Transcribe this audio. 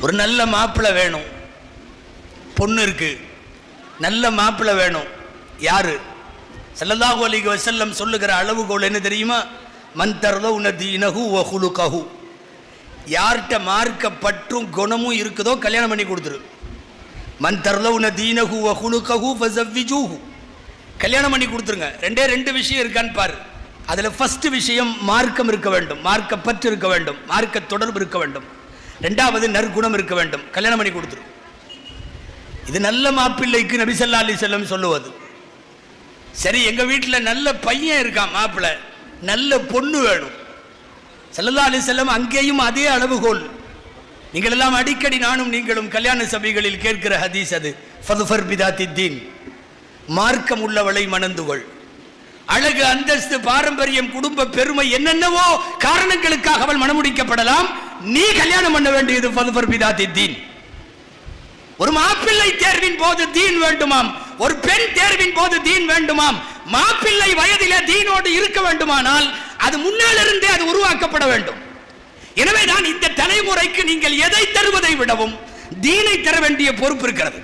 ஒரு நல்ல மாப்பிள்ளை வேணும், பொண்ணு இருக்கு, நல்ல மாப்பிள்ளை வேணும். யாரு? ஸல்லல்லாஹு அலைஹி வஸல்லம் சொல்லுகிற அளவுகோல் என்ன தெரியுமா? மன் தர்தவுன தீனஹு வ குலுகஹு. யார்கிட்ட மார்க்க பற்றும் குணமும் இருக்குதோ கல்யாணம் பண்ணி கொடுத்துரு. மன் தர்தவுன தீனஹு வ குலுகஹு ஃபஸவ்விஜூஹு. கல்யாணம் பண்ணி கொடுத்துருங்க. ரெண்டு விஷயம் இருக்கான்னு பாரு. அதில் ஃபர்ஸ்ட் விஷயம் மார்க்கம் இருக்க வேண்டும், மார்க்க பற்று இருக்க வேண்டும், மார்க்க தொடர்பு இருக்க வேண்டும். ரெண்டாவது நற்குணம் இருக்க வேண்டும். கல்யாணம் பண்ணி கொடுத்துரு. இது நல்ல மாப்பிள்ளைக்கு நபி ஸல்லல்லாஹு அலைஹி வஸல்லம் சொல்லுவது. சரி, எங்க வீட்டில் நல்ல பையன் இருக்கான், மாப்பிள்ளை, நல்ல பொண்ணு வேணும். ஸல்லல்லாஹு அலைஹி வஸல்லம் அங்கேயும் அதே அளவுகோல். நீங்கள் எல்லாம் அடிக்கடி நானும் நீங்களும் கல்யாண சபைகளில் கேட்கிற ஹதீஸ் அது. ஃபதுஃபர் பிதாத்தி தீன், மார்க்கம் உள்ளவளை மணந்துகொள். அழகு, அந்தஸ்து, பாரம்பரியம், குடும்ப பெருமை, என்னென்னவோ காரணங்களுக்காக அவள் மணமுடிக்கப்படலாம். நீ கல்யாணம் பண்ண வேண்டியது ஃபதுஃபர் பிதாத்தி தீன். ஒரு மாப்பிள்ளை தேர்வின் போது தீன் வேண்டுமாம், ஒரு பெண் தேர்வின் போது தீன் வேண்டுமாம். மாப்பிள்ளை வயதிலே தீனோடு இருக்க வேண்டுமானால் அது முன்னால் இருந்தே அது உருவாக்கப்பட வேண்டும். எனவே தான் இந்த தலைமுறைக்கு நீங்கள் எதை தருவதை விடவும் தீனை தர வேண்டிய பொறுப்பு இருக்கிறது.